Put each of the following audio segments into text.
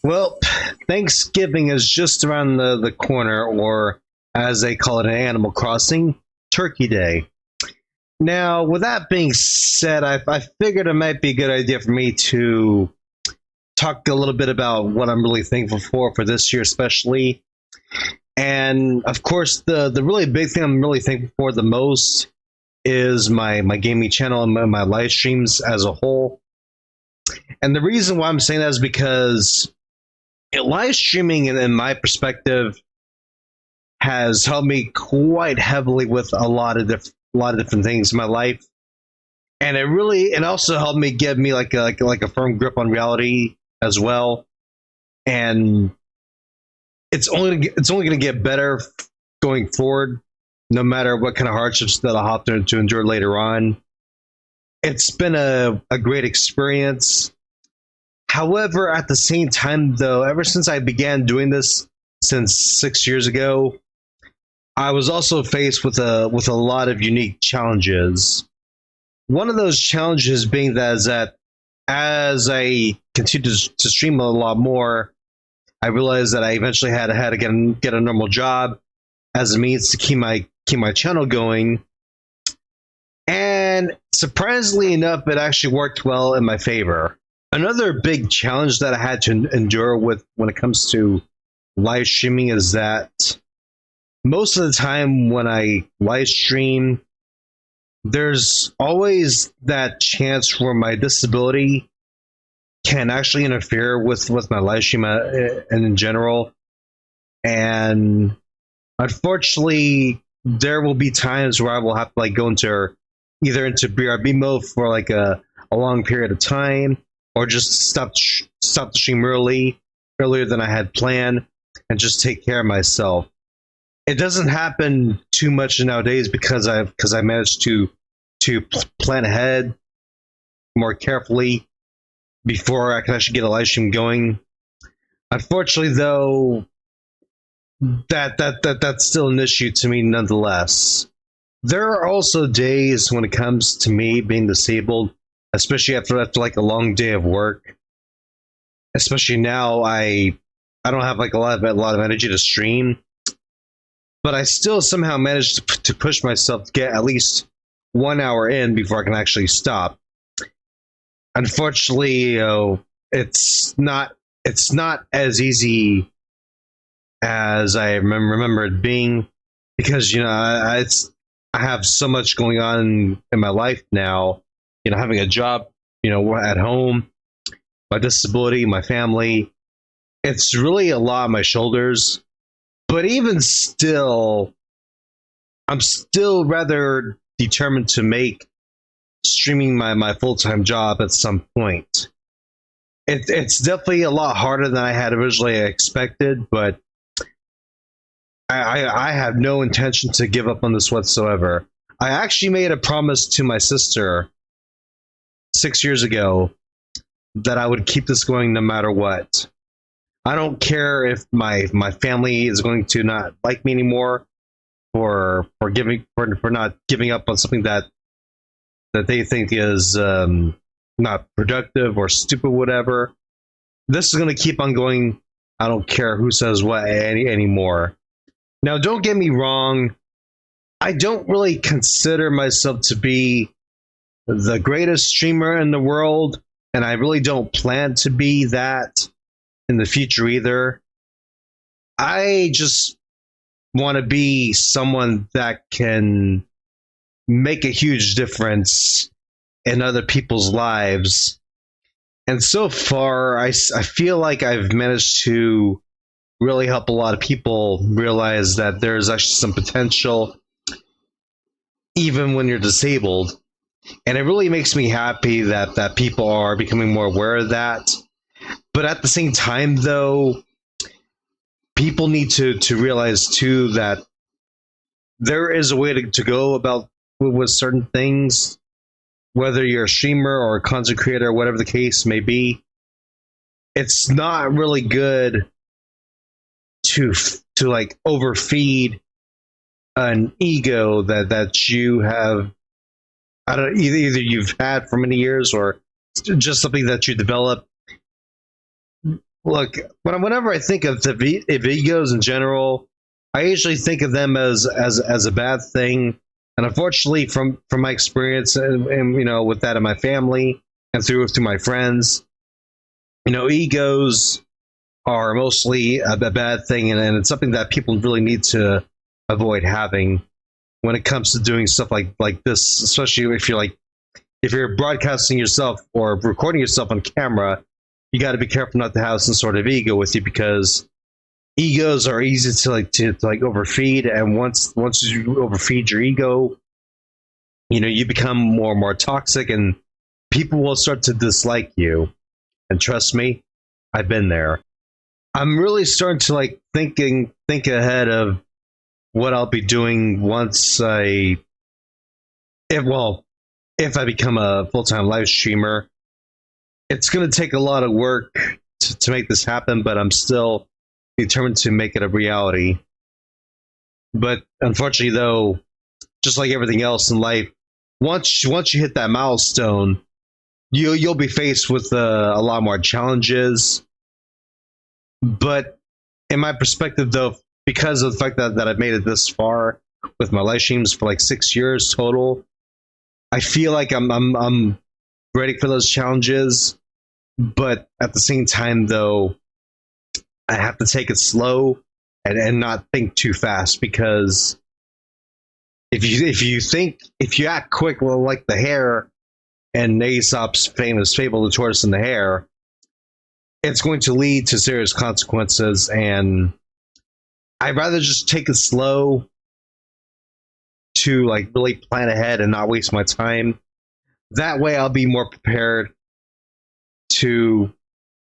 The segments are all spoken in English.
Well, Thanksgiving is just around the corner, or as they call it in Animal Crossing, Turkey Day. Now, with that being said, I figured it might be a good idea for me to talk a little bit about what I'm really thankful for this year, especially. And of course, the really big thing I'm really thankful for the most is my gaming channel and my live streams as a whole. And the reason why I'm saying that is because live streaming, in my perspective, has helped me quite heavily with a lot of different things in my life, and it also helped me give me like a firm grip on reality as well. And it's only going to get better going forward, no matter what kind of hardships that I'll have to endure later on. It's been a great experience. However, at the same time, though, ever since I began doing this since 6 years ago, I was also faced with a lot of unique challenges. One of those challenges being that as I continued to stream a lot more, I realized that I eventually had to get a normal job as a means to keep my channel going. And surprisingly enough, it actually worked well in my favor. Another big challenge that I had to endure with when it comes to live streaming is that most of the time when I live stream, there's always that chance where my disability can actually interfere with my live stream and in general. And unfortunately, there will be times where I will have to go into either into BRB mode for a long period of time, or just stop the stream earlier than I had planned, and just take care of myself. It doesn't happen too much nowadays because I managed to plan ahead more carefully before I can actually get a live stream going. Unfortunately, though, that's still an issue to me nonetheless. There are also days when it comes to me being disabled, especially after like a long day of work. Especially now, I don't have like a lot of energy to stream, but I still somehow managed to push myself to get at least 1 hour in before I can actually stop. Unfortunately, it's not as easy as I remember it being, because I have so much going on in my life now. Having a job, at home, my disability, my family. It's really a lot on my shoulders. But even still, I'm still rather determined to make streaming my full time job at some point. It's definitely a lot harder than I had originally expected, but I have no intention to give up on this whatsoever. I actually made a promise to my sister 6 years ago that I would keep this going no matter what. I don't care if my family is going to not like me anymore for not giving up on something that they think is not productive or stupid, whatever. This is going to keep on going. I don't care who says what anymore. Now, don't get me wrong. I don't really consider myself to be the greatest streamer in the world, and I really don't plan to be that in the future either. I just want to be someone that can make a huge difference in other people's lives. And so far, I feel like I've managed to really help a lot of people realize that there's actually some potential even when you're disabled. And it really makes me happy that people are becoming more aware of that. But at the same time, though, people need to realize too that there is a way to go about with certain things, whether you're a streamer or a content creator, whatever the case may be. It's not really good to like overfeed an ego that you have. I don't either you've had for many years, or just something that you develop. Look, whenever I think of egos in general, I usually think of them as a bad thing. And unfortunately, from my experience and with that in my family and through my friends, egos are mostly a bad thing, and it's something that people really need to avoid having when it comes to doing stuff like this, especially if you're broadcasting yourself or recording yourself on camera. You got to be careful not to have some sort of ego with you, because egos are easy to overfeed, and once you overfeed your ego, you become more and more toxic, and people will start to dislike you. And trust me, I've been there. I'm really starting to think ahead of what I'll be doing once if well, if I become a full time live streamer. It's going to take a lot of work to make this happen, but I'm still determined to make it a reality. But unfortunately, though, just like everything else in life, once you hit that milestone, you'll be faced with a lot more challenges. But in my perspective, though, because of the fact that I've made it this far with my live streams for like 6 years total, I feel like I'm ready for those challenges. But at the same time, though, I have to take it slow and not think too fast, because if you act quick, well, like the hare and Aesop's famous fable, the tortoise and the hare, it's going to lead to serious consequences. And I'd rather just take it slow to really plan ahead and not waste my time. That way, I'll be more prepared to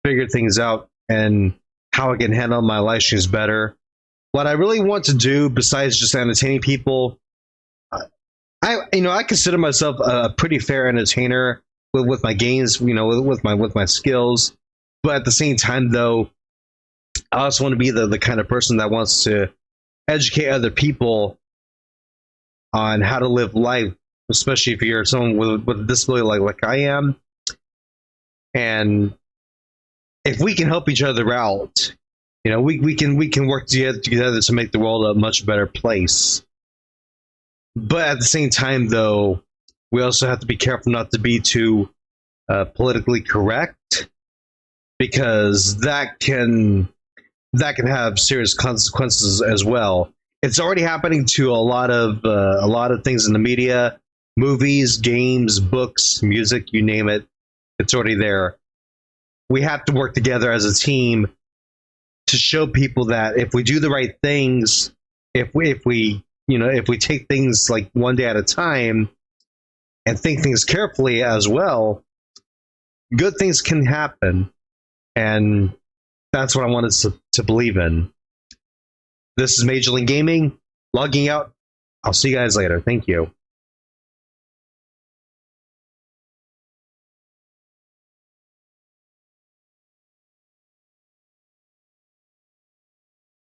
figure things out and how I can handle my live streams better. What I really want to do, besides just entertaining people, I consider myself a pretty fair entertainer with my games, with my skills. But at the same time, though, I also want to be the kind of person that wants to educate other people on how to live life, especially if you're someone with a disability like I am. And if we can help each other out, we can work together to make the world a much better place. But at the same time, though, we also have to be careful not to be too politically correct, because that can have serious consequences as well. It's already happening to a lot of things in the media, movies, games, books, music, you name it. It's already there. We have to work together as a team to show people that if we do the right things, if we take things like one day at a time and think things carefully as well, good things can happen. And that's what I wanted to believe in. This is Major League Gaming, logging out. I'll see you guys later. Thank you.